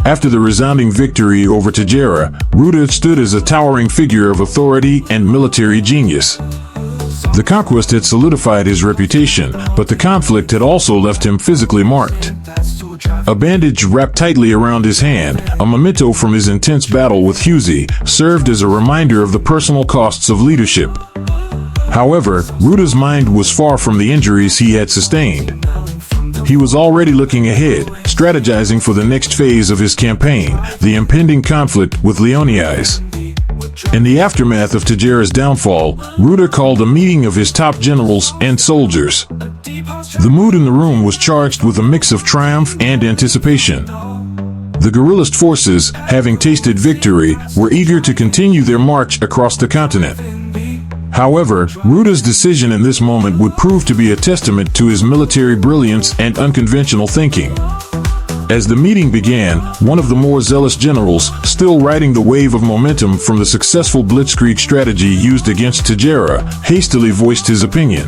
After the resounding victory over Tajera, Ruda stood as a towering figure of authority and military genius. The conquest had solidified his reputation, but the conflict had also left him physically marked. A bandage wrapped tightly around his hand, a memento from his intense battle with Husey, served as a reminder of the personal costs of leadership. However, Ruda's mind was far from the injuries he had sustained. He was already looking ahead, strategizing for the next phase of his campaign, the impending conflict with Leonias. In the aftermath of Tajera's downfall, Ruda called a meeting of his top generals and soldiers. The mood in the room was charged with a mix of triumph and anticipation. The guerrillist forces, having tasted victory, were eager to continue their march across the continent. However, Ruda's decision in this moment would prove to be a testament to his military brilliance and unconventional thinking. As the meeting began, one of the more zealous generals, still riding the wave of momentum from the successful blitzkrieg strategy used against Tajera, hastily voiced his opinion.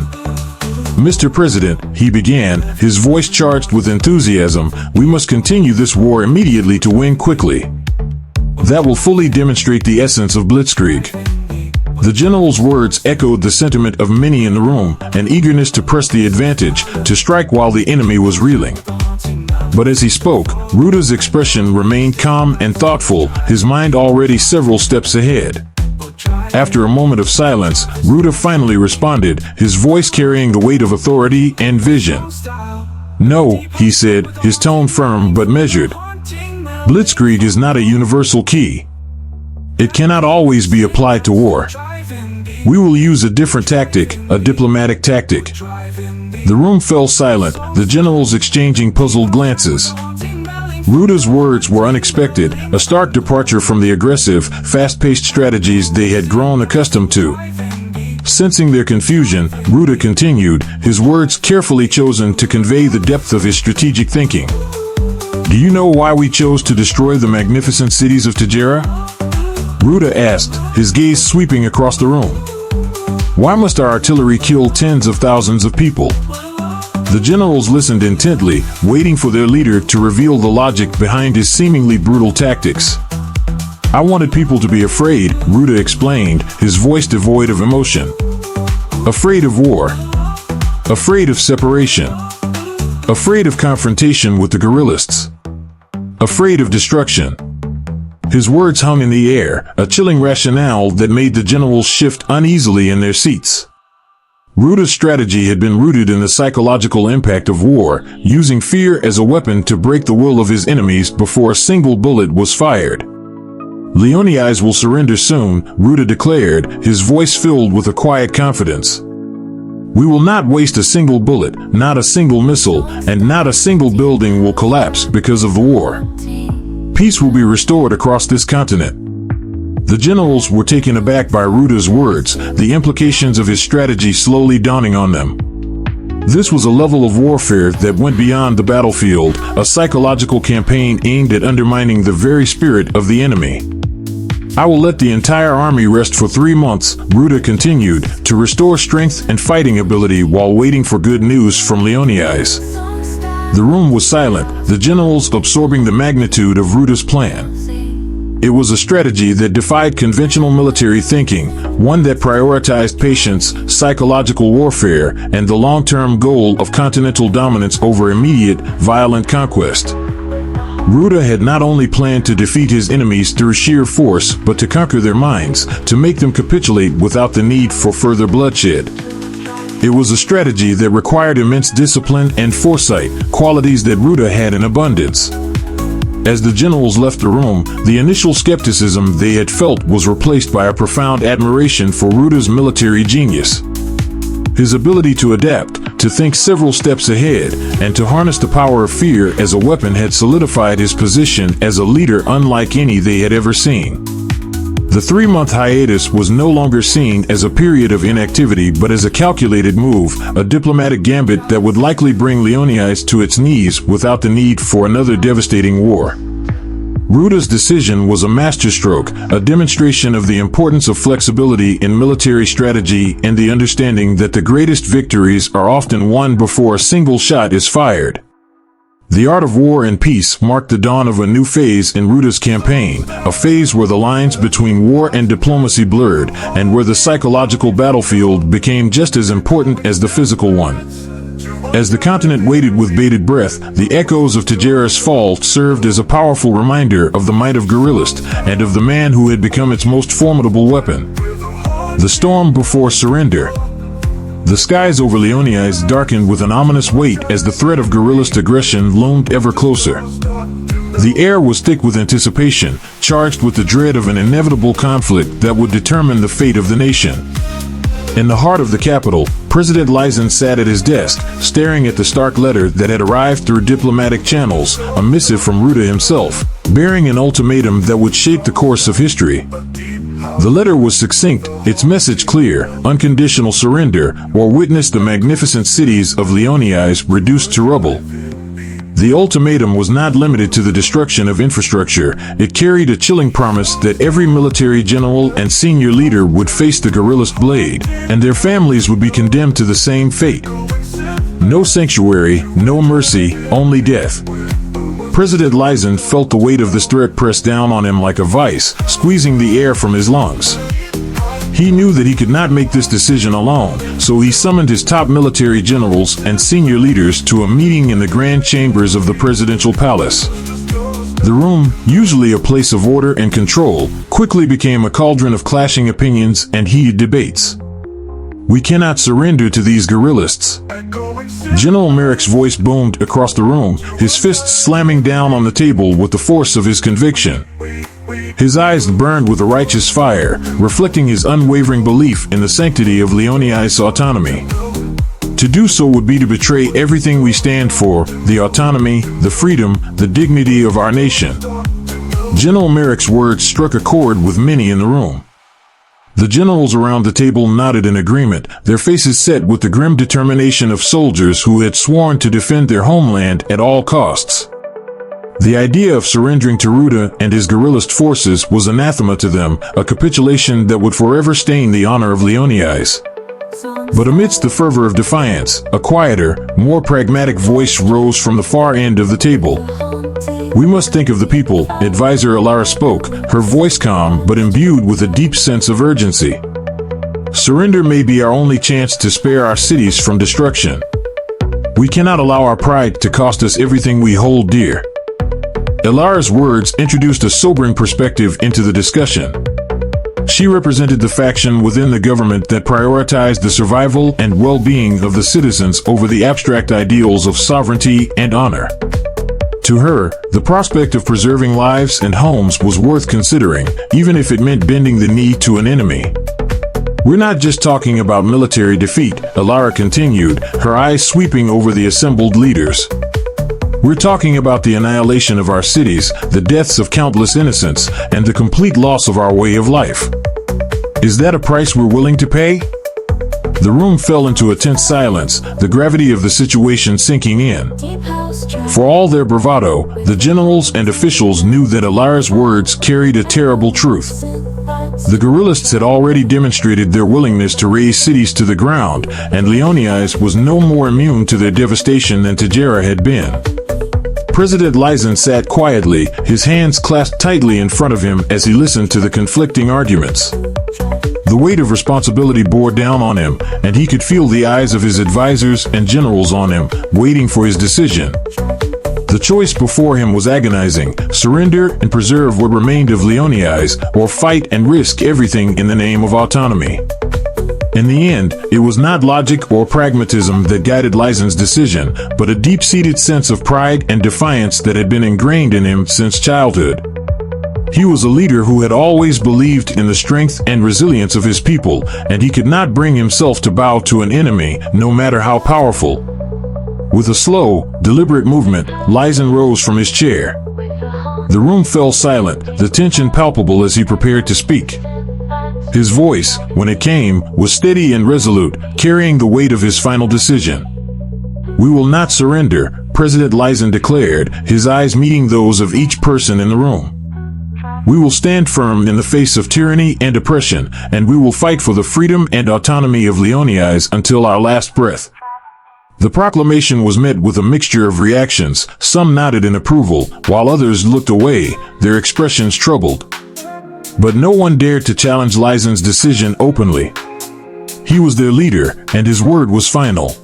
"Mr. President," he began, his voice charged with enthusiasm, "we must continue this war immediately to win quickly. That will fully demonstrate the essence of blitzkrieg." The general's words echoed the sentiment of many in the room, an eagerness to press the advantage, to strike while the enemy was reeling. But as he spoke, Ruda's expression remained calm and thoughtful, his mind already several steps ahead. After a moment of silence, Ruda finally responded, his voice carrying the weight of authority and vision. "No," he said, his tone firm but measured. "Blitzkrieg is not a universal key. It cannot always be applied to war. We will use a different tactic, a diplomatic tactic." The room fell silent, the generals exchanging puzzled glances. Ruda's words were unexpected, a stark departure from the aggressive, fast-paced strategies they had grown accustomed to. Sensing their confusion, Ruda continued, his words carefully chosen to convey the depth of his strategic thinking. "Do you know why we chose to destroy the magnificent cities of Tajera?" Ruda asked, his gaze sweeping across the room. "Why must our artillery kill tens of thousands of people?" The generals listened intently, waiting for their leader to reveal the logic behind his seemingly brutal tactics. "I wanted people to be afraid," Ruda explained, his voice devoid of emotion. "Afraid of war. Afraid of separation. Afraid of confrontation with the guerrillists. Afraid of destruction." His words hung in the air, a chilling rationale that made the generals shift uneasily in their seats. Ruda's strategy had been rooted in the psychological impact of war, using fear as a weapon to break the will of his enemies before a single bullet was fired. "Leonias will surrender soon," Ruda declared, his voice filled with a quiet confidence. "We will not waste a single bullet, not a single missile, and not a single building will collapse because of the war. Peace will be restored across this continent." The generals were taken aback by Ruda's words, the implications of his strategy slowly dawning on them. This was a level of warfare that went beyond the battlefield, a psychological campaign aimed at undermining the very spirit of the enemy. "I will let the entire army rest for 3 months," Ruda continued, "to restore strength and fighting ability while waiting for good news from Leonias." The room was silent, the generals absorbing the magnitude of Ruda's plan. It was a strategy that defied conventional military thinking, one that prioritized patience, psychological warfare, and the long-term goal of continental dominance over immediate, violent conquest. Ruda had not only planned to defeat his enemies through sheer force, but to conquer their minds, to make them capitulate without the need for further bloodshed. It was a strategy that required immense discipline and foresight, qualities that Ruda had in abundance. As the generals left the room, the initial skepticism they had felt was replaced by a profound admiration for Ruda's military genius. His ability to adapt, to think several steps ahead, and to harness the power of fear as a weapon had solidified his position as a leader unlike any they had ever seen. The 3-month hiatus was no longer seen as a period of inactivity but as a calculated move, a diplomatic gambit that would likely bring Leonias to its knees without the need for another devastating war. Ruda's decision was a masterstroke, a demonstration of the importance of flexibility in military strategy and the understanding that the greatest victories are often won before a single shot is fired. The art of war and peace marked the dawn of a new phase in Ruda's campaign, a phase where the lines between war and diplomacy blurred, and where the psychological battlefield became just as important as the physical one. As the continent waited with bated breath, the echoes of Tajera's fall served as a powerful reminder of the might of Guerillist and of the man who had become its most formidable weapon. The storm before surrender. The skies over Leonias darkened with an ominous weight as the threat of guerrillist aggression loomed ever closer. The air was thick with anticipation, charged with the dread of an inevitable conflict that would determine the fate of the nation. In the heart of the capital, President Lysen sat at his desk, staring at the stark letter that had arrived through diplomatic channels, a missive from Ruda himself, bearing an ultimatum that would shape the course of history. The letter was succinct, its message clear: unconditional surrender, or witness the magnificent cities of Leonias reduced to rubble. The ultimatum was not limited to the destruction of infrastructure. It carried a chilling promise that every military general and senior leader would face the guerrillist blade, and their families would be condemned to the same fate. No sanctuary, no mercy, only death. President Lysen felt the weight of this threat press down on him like a vice, squeezing the air from his lungs. He knew that he could not make this decision alone, so he summoned his top military generals and senior leaders to a meeting in the grand chambers of the presidential palace. The room, usually a place of order and control, quickly became a cauldron of clashing opinions and heated debates. "We cannot surrender to these guerrillists." General Merrick's voice boomed across the room, his fists slamming down on the table with the force of his conviction. His eyes burned with a righteous fire, reflecting his unwavering belief in the sanctity of Leonias' autonomy. To do so would be to betray everything we stand for: the autonomy, the freedom, the dignity of our nation. General Merrick's words struck a chord with many in the room. The generals around the table nodded in agreement, their faces set with the grim determination of soldiers who had sworn to defend their homeland at all costs. The idea of surrendering to Ruda and his guerrillist forces was anathema to them, a capitulation that would forever stain the honor of Leonias. But amidst the fervor of defiance, a quieter, more pragmatic voice rose from the far end of the table. "We must think of the people," Advisor Alara spoke, her voice calm but imbued with a deep sense of urgency. "Surrender may be our only chance to spare our cities from destruction. We cannot allow our pride to cost us everything we hold dear." Alara's words introduced a sobering perspective into the discussion. She represented the faction within the government that prioritized the survival and well-being of the citizens over the abstract ideals of sovereignty and honor. To her, the prospect of preserving lives and homes was worth considering, even if it meant bending the knee to an enemy. "We're not just talking about military defeat," Alara continued, her eyes sweeping over the assembled leaders. "We're talking about the annihilation of our cities, the deaths of countless innocents, and the complete loss of our way of life. Is that a price we're willing to pay?" The room fell into a tense silence, the gravity of the situation sinking in. For all their bravado, the generals and officials knew that Alara's words carried a terrible truth. The guerrillists had already demonstrated their willingness to raise cities to the ground, and Leonias was no more immune to their devastation than Tajera had been. President Lysen sat quietly, his hands clasped tightly in front of him as he listened to the conflicting arguments. The weight of responsibility bore down on him, and he could feel the eyes of his advisors and generals on him, waiting for his decision. The choice before him was agonizing: surrender and preserve what remained of Leonias, or fight and risk everything in the name of autonomy. In the end, it was not logic or pragmatism that guided Lysen's decision, but a deep-seated sense of pride and defiance that had been ingrained in him since childhood. He was a leader who had always believed in the strength and resilience of his people, and he could not bring himself to bow to an enemy, no matter how powerful. With a slow, deliberate movement, Lysen rose from his chair. The room fell silent, the tension palpable as he prepared to speak. His voice, when it came, was steady and resolute, carrying the weight of his final decision. "We will not surrender," President Lysen declared, his eyes meeting those of each person in the room. "We will stand firm in the face of tyranny and oppression, and we will fight for the freedom and autonomy of Leonias until our last breath." The proclamation was met with a mixture of reactions. Some nodded in approval, while others looked away, their expressions troubled. But no one dared to challenge Lysen's decision openly. He was their leader, and his word was final.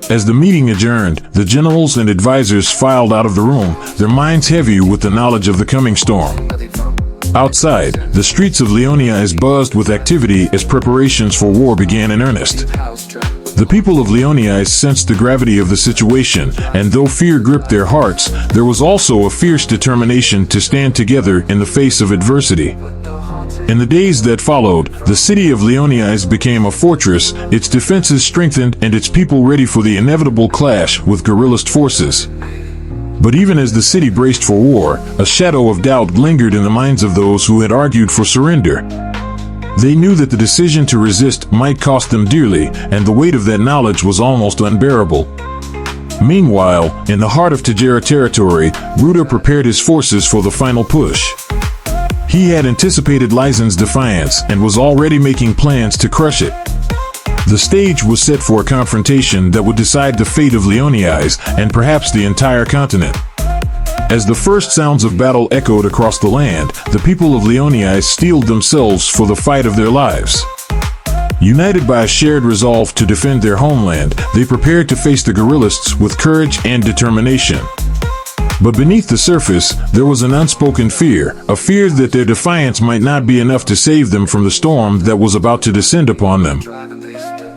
As the meeting adjourned, the generals and advisors filed out of the room, their minds heavy with the knowledge of the coming storm. Outside, the streets of Leonias buzzed with activity as preparations for war began in earnest. The people of Leonias sensed the gravity of the situation, and though fear gripped their hearts, there was also a fierce determination to stand together in the face of adversity. In the days that followed, the city of Leonias became a fortress, its defenses strengthened and its people ready for the inevitable clash with guerrillist forces. But even as the city braced for war, a shadow of doubt lingered in the minds of those who had argued for surrender. They knew that the decision to resist might cost them dearly, and the weight of that knowledge was almost unbearable. Meanwhile, in the heart of Tajera territory, Ruda prepared his forces for the final push. He had anticipated Lysen's defiance and was already making plans to crush it. The stage was set for a confrontation that would decide the fate of Leonias and perhaps the entire continent. As the first sounds of battle echoed across the land, the people of Leonias steeled themselves for the fight of their lives. United by a shared resolve to defend their homeland, they prepared to face the guerrillists with courage and determination. But beneath the surface, there was an unspoken fear, a fear that their defiance might not be enough to save them from the storm that was about to descend upon them.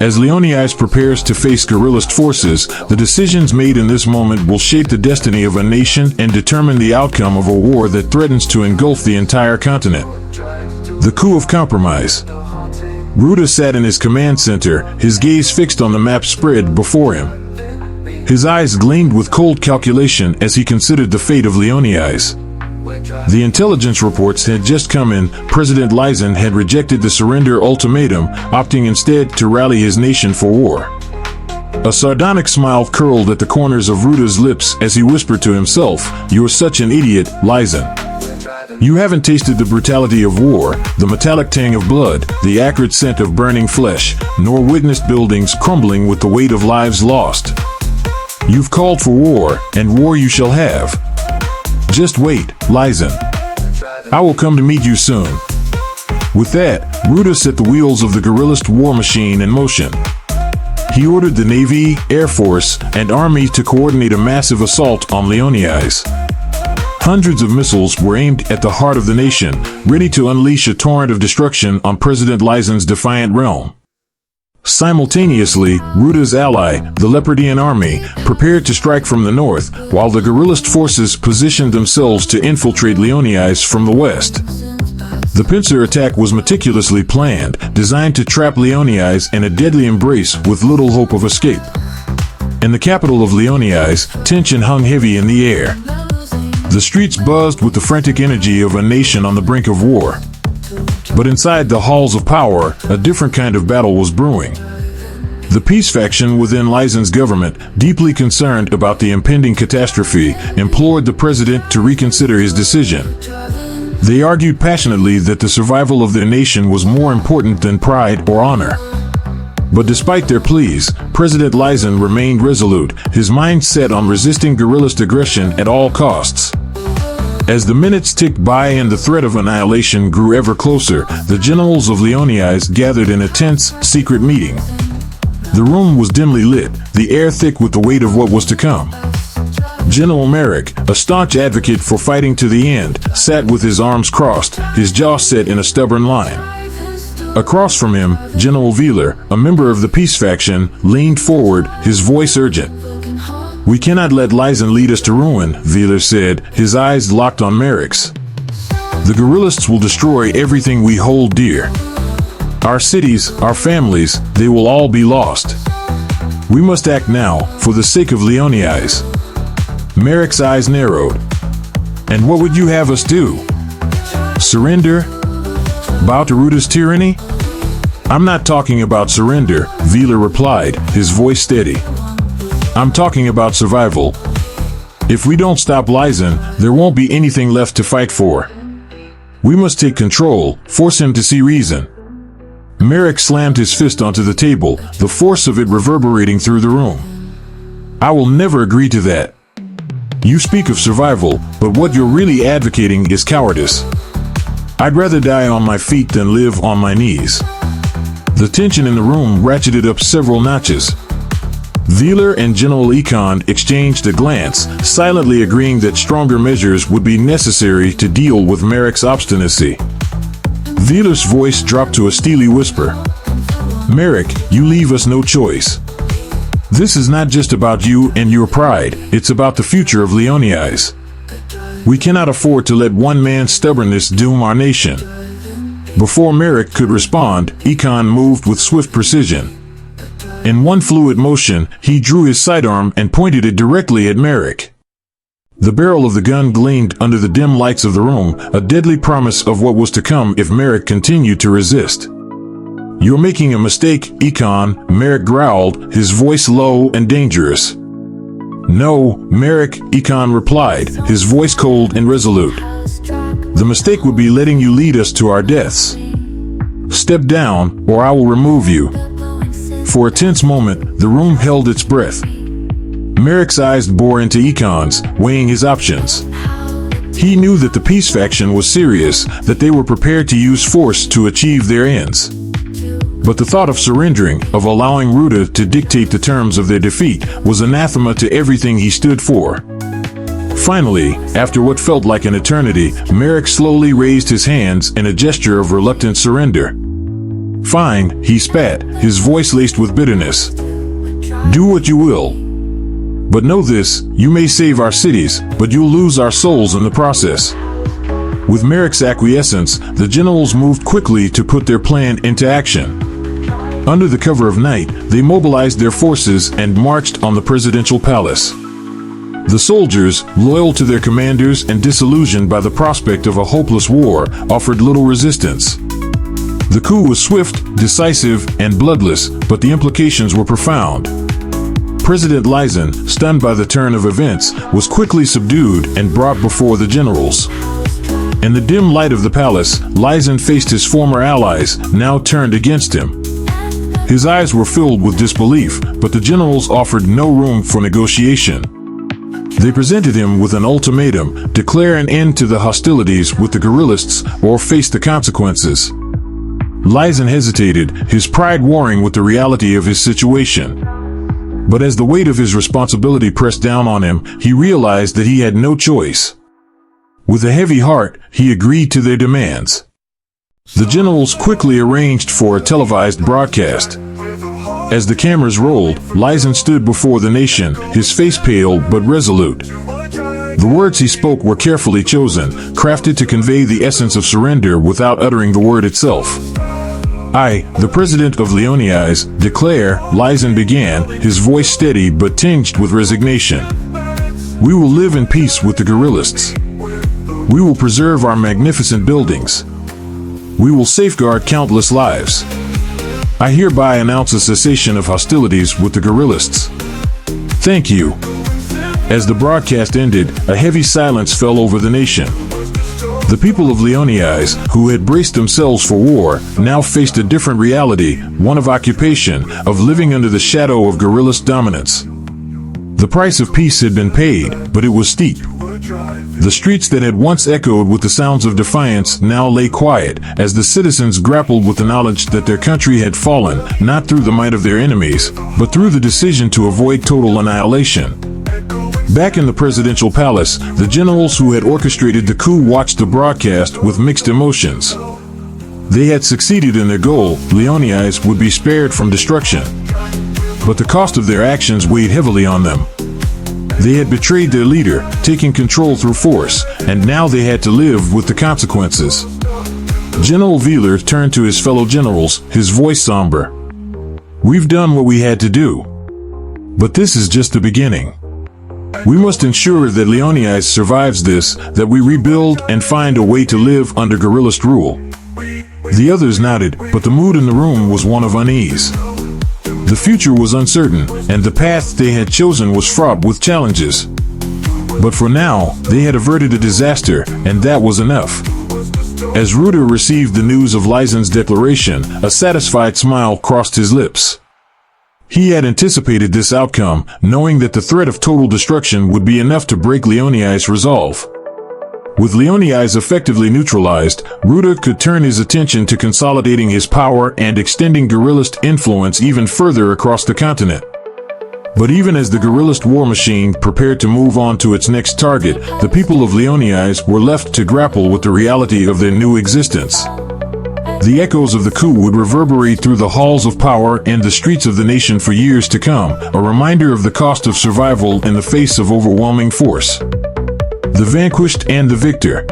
As Leonias prepares to face guerrillist forces, the decisions made in this moment will shape the destiny of a nation and determine the outcome of a war that threatens to engulf the entire continent. The coup of compromise. Ruda sat in his command center, his gaze fixed on the map spread before him. His eyes gleamed with cold calculation as he considered the fate of Leonias. The intelligence reports had just come in. President Lysen had rejected the surrender ultimatum, opting instead to rally his nation for war. A sardonic smile curled at the corners of Ruda's lips as he whispered to himself, "You're such an idiot, Lysen. You haven't tasted the brutality of war, the metallic tang of blood, the acrid scent of burning flesh, nor witnessed buildings crumbling with the weight of lives lost. You've called for war, and war you shall have. Just wait, Lysen. I will come to meet you soon." With that, Ruda set the wheels of the guerrillist war machine in motion. He ordered the Navy, Air Force, and Army to coordinate a massive assault on Leonias. Hundreds of missiles were aimed at the heart of the nation, ready to unleash a torrent of destruction on President Lysen's defiant realm. Simultaneously, Ruda's ally, the Leopardian army, prepared to strike from the north, while the guerrillist forces positioned themselves to infiltrate Leonias from the west. The pincer attack was meticulously planned, designed to trap Leonias in a deadly embrace with little hope of escape. In the capital of Leonias, tension hung heavy in the air. The streets buzzed with the frantic energy of a nation on the brink of war. But inside the halls of power, a different kind of battle was brewing. The peace faction within Lysen's government, deeply concerned about the impending catastrophe, implored the president to reconsider his decision. They argued passionately that the survival of their nation was more important than pride or honor. But despite their pleas, President Lysen remained resolute, his mind set on resisting guerrillist aggression at all costs. As the minutes ticked by and the threat of annihilation grew ever closer, the generals of Leonias gathered in a tense, secret meeting. The room was dimly lit, the air thick with the weight of what was to come. General Merrick, a staunch advocate for fighting to the end, sat with his arms crossed, his jaw set in a stubborn line. Across from him, General Wheeler, a member of the peace faction, leaned forward, his voice urgent. "We cannot let Lysen lead us to ruin," Wheeler said, his eyes locked on Merrick's. "The guerrillists will destroy everything we hold dear. Our cities, our families, they will all be lost. We must act now, for the sake of Leonias." Merrick's eyes narrowed. "And what would you have us do? Surrender? Bow to Ruda's tyranny?" "I'm not talking about surrender," Wheeler replied, his voice steady. "I'm talking about survival. If we don't stop Lysen, there won't be anything left to fight for. We must take control, force him to see reason." Merrick slammed his fist onto the table, the force of it reverberating through the room. I will never agree to that. You speak of survival, but what you're really advocating is cowardice. I'd rather die on my feet than live on my knees. The tension in the room ratcheted up several notches. Wheeler and General Econ exchanged a glance, silently agreeing that stronger measures would be necessary to deal with Merrick's obstinacy. Wheeler's voice dropped to a steely whisper. Merrick, you leave us no choice. This is not just about you and your pride, it's about the future of Leoni's. We cannot afford to let one man's stubbornness doom our nation. Before Merrick could respond, Econ moved with swift precision. In one fluid motion, he drew his sidearm and pointed it directly at Merrick. The barrel of the gun gleamed under the dim lights of the room, a deadly promise of what was to come if Merrick continued to resist. You're making a mistake, Econ, Merrick growled, his voice low and dangerous. No, Merrick, Econ replied, his voice cold and resolute. The mistake would be letting you lead us to our deaths. Step down, or I will remove you. For a tense moment, the room held its breath. Merrick's eyes bore into Econ's, weighing his options. He knew that the peace faction was serious, that they were prepared to use force to achieve their ends. But the thought of surrendering, of allowing Ruta to dictate the terms of their defeat, was anathema to everything he stood for. Finally, after what felt like an eternity, Merrick slowly raised his hands in a gesture of reluctant surrender. Fine, he spat, his voice laced with bitterness. Do what you will. But know this, you may save our cities, but you'll lose our souls in the process. With Merrick's acquiescence, the generals moved quickly to put their plan into action. Under the cover of night, they mobilized their forces and marched on the presidential palace. The soldiers, loyal to their commanders and disillusioned by the prospect of a hopeless war, offered little resistance. The coup was swift, decisive, and bloodless, but the implications were profound. President Lysen, stunned by the turn of events, was quickly subdued and brought before the generals. In the dim light of the palace, Lysen faced his former allies, now turned against him. His eyes were filled with disbelief, but the generals offered no room for negotiation. They presented him with an ultimatum: declare an end to the hostilities with the guerrillists or face the consequences. Lysen hesitated, his pride warring with the reality of his situation. But as the weight of his responsibility pressed down on him, he realized that he had no choice. With a heavy heart, he agreed to their demands. The generals quickly arranged for a televised broadcast. As the cameras rolled, Lysen stood before the nation, his face pale but resolute. The words he spoke were carefully chosen, crafted to convey the essence of surrender without uttering the word itself. I, the president of Leoni's, declare, Lysen began, his voice steady but tinged with resignation. We will live in peace with the guerrillists. We will preserve our magnificent buildings. We will safeguard countless lives. I hereby announce a cessation of hostilities with the guerrillists. Thank you. As the broadcast ended, a heavy silence fell over the nation. The people of Leoni's, who had braced themselves for war, now faced a different reality, one of occupation, of living under the shadow of guerrillist dominance. The price of peace had been paid, but it was steep. The streets that had once echoed with the sounds of defiance now lay quiet, as the citizens grappled with the knowledge that their country had fallen, not through the might of their enemies, but through the decision to avoid total annihilation. Back in the presidential palace, the generals who had orchestrated the coup watched the broadcast with mixed emotions. They had succeeded in their goal, Leoni's would be spared from destruction. But the cost of their actions weighed heavily on them. They had betrayed their leader, taking control through force, and now they had to live with the consequences. General Wheeler turned to his fellow generals, his voice somber. We've done what we had to do. But this is just the beginning. We must ensure that Leoni's survives this, that we rebuild and find a way to live under guerrillist rule. The others nodded, but the mood in the room was one of unease. The future was uncertain, and the path they had chosen was fraught with challenges. But for now, they had averted a disaster, and that was enough. As Ruta received the news of Lysen's declaration, a satisfied smile crossed his lips. He had anticipated this outcome, knowing that the threat of total destruction would be enough to break Leoni's resolve. With Leoni's effectively neutralized, Ruda could turn his attention to consolidating his power and extending guerrillist influence even further across the continent. But even as the guerrillist war machine prepared to move on to its next target, the people of Leoni's were left to grapple with the reality of their new existence. The echoes of the coup would reverberate through the halls of power and the streets of the nation for years to come, a reminder of the cost of survival in the face of overwhelming force. The vanquished and the victor.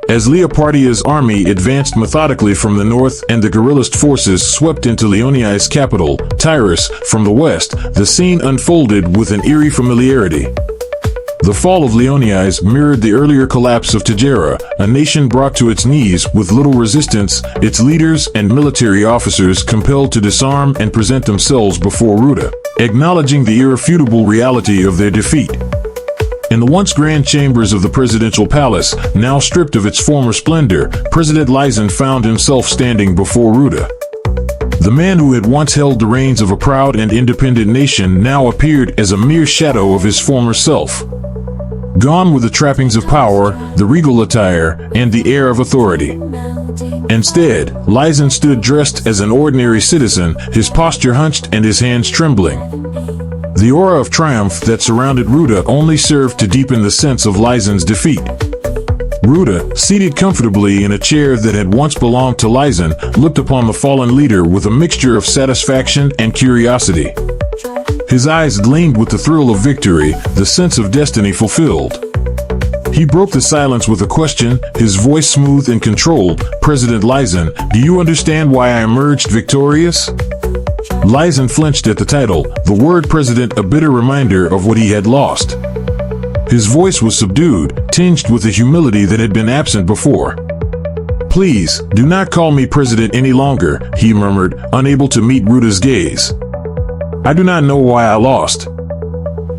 As Leopardia's army advanced methodically from the north and the guerrillist forces swept into Leoni's capital, Tyrus, from the west, the scene unfolded with an eerie familiarity. The fall of Leoni's mirrored the earlier collapse of Tajera, a nation brought to its knees with little resistance, its leaders and military officers compelled to disarm and present themselves before Ruda, acknowledging the irrefutable reality of their defeat. In the once grand chambers of the presidential palace, now stripped of its former splendor, President Lysen found himself standing before Ruda. The man who had once held the reins of a proud and independent nation now appeared as a mere shadow of his former self. Gone were the trappings of power, the regal attire, and the air of authority. Instead, Lysen stood dressed as an ordinary citizen, his posture hunched and his hands trembling. The aura of triumph that surrounded Ruda only served to deepen the sense of Lysen's defeat. Ruda, seated comfortably in a chair that had once belonged to Lysen, looked upon the fallen leader with a mixture of satisfaction and curiosity. His eyes gleamed with the thrill of victory, the sense of destiny fulfilled. He broke the silence with a question, his voice smooth and controlled. "President Lysen, do you understand why I emerged victorious?" Lysen flinched at the title, the word president a bitter reminder of what he had lost. His voice was subdued, tinged with a humility that had been absent before. "Please, do not call me president any longer," he murmured, unable to meet Ruda's gaze. "I do not know why I lost."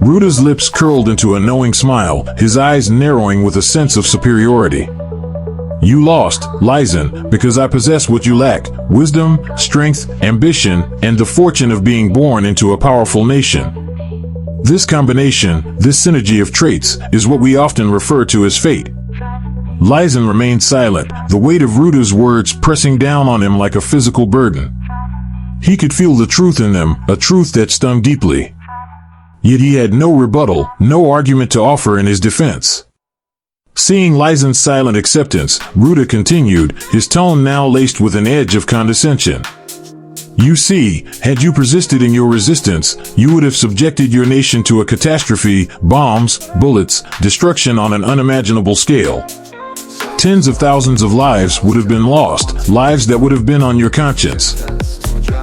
Ruda's lips curled into a knowing smile, his eyes narrowing with a sense of superiority. "You lost, Lysen, because I possess what you lack: wisdom, strength, ambition, and the fortune of being born into a powerful nation. This combination, this synergy of traits, is what we often refer to as fate." Lysen remained silent, the weight of Ruda's words pressing down on him like a physical burden. He could feel the truth in them, a truth that stung deeply. Yet he had no rebuttal, no argument to offer in his defense. Seeing Lysen's silent acceptance, Ruda continued, his tone now laced with an edge of condescension. "You see, had you persisted in your resistance, you would have subjected your nation to a catastrophe, bombs, bullets, destruction on an unimaginable scale. Tens of thousands of lives would have been lost, lives that would have been on your conscience.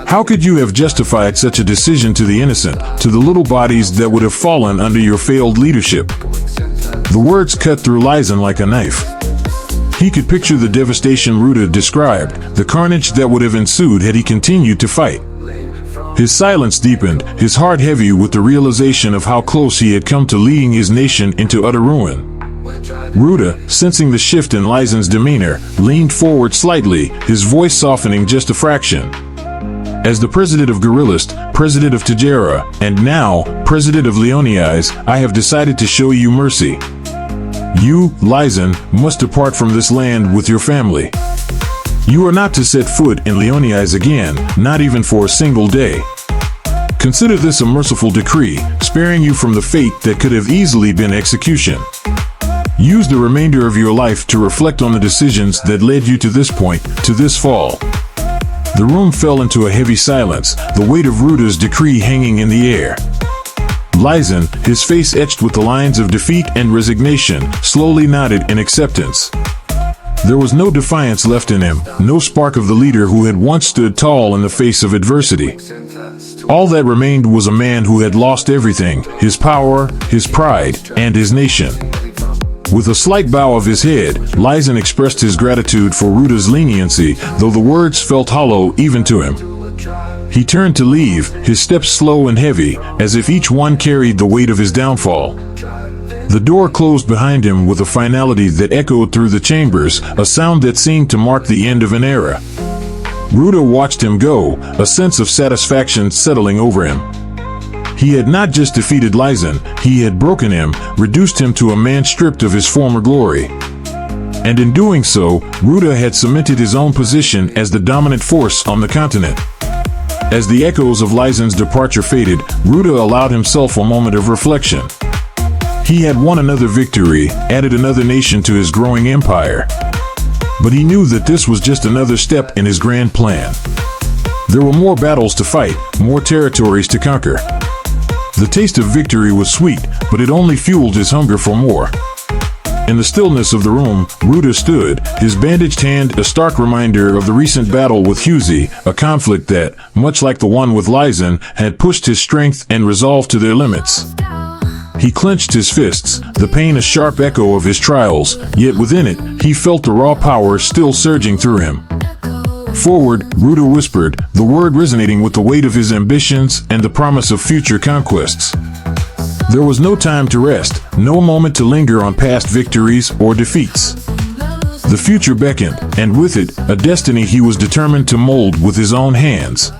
How could you have justified such a decision to the innocent, to the little bodies that would have fallen under your failed leadership?" The words cut through Lysen like a knife. He could picture the devastation Ruda described, the carnage that would have ensued had he continued to fight. His silence deepened, his heart heavy with the realization of how close he had come to leading his nation into utter ruin. Ruda, sensing the shift in Lysen's demeanor, leaned forward slightly, his voice softening just a fraction. "As the president of Guerrillist, president of Tajera, and now, president of Leoni's, I have decided to show you mercy. You, Lysen, must depart from this land with your family. You are not to set foot in Leoni's again, not even for a single day. Consider this a merciful decree, sparing you from the fate that could have easily been execution. Use the remainder of your life to reflect on the decisions that led you to this point, to this fall." The room fell into a heavy silence, the weight of Ruda's decree hanging in the air. Lysen, his face etched with the lines of defeat and resignation, slowly nodded in acceptance. There was no defiance left in him, no spark of the leader who had once stood tall in the face of adversity. All that remained was a man who had lost everything: his power, his pride, and his nation. With a slight bow of his head, Lysen expressed his gratitude for Ruda's leniency, though the words felt hollow even to him. He turned to leave, his steps slow and heavy, as if each one carried the weight of his downfall. The door closed behind him with a finality that echoed through the chambers, a sound that seemed to mark the end of an era. Ruda watched him go, a sense of satisfaction settling over him. He had not just defeated Lysen, he had broken him, reduced him to a man stripped of his former glory. And in doing so, Ruda had cemented his own position as the dominant force on the continent. As the echoes of Lysen's departure faded, Ruda allowed himself a moment of reflection. He had won another victory, added another nation to his growing empire. But he knew that this was just another step in his grand plan. There were more battles to fight, more territories to conquer. The taste of victory was sweet, but it only fueled his hunger for more. In the stillness of the room, Ruda stood, his bandaged hand a stark reminder of the recent battle with Huzi, a conflict that, much like the one with Lysen, had pushed his strength and resolve to their limits. He clenched his fists, the pain a sharp echo of his trials, yet within it, he felt the raw power still surging through him. Forward, Ruda whispered, the word resonating with the weight of his ambitions and the promise of future conquests. There was no time to rest, no moment to linger on past victories or defeats. The future beckoned, and with it, a destiny he was determined to mold with his own hands.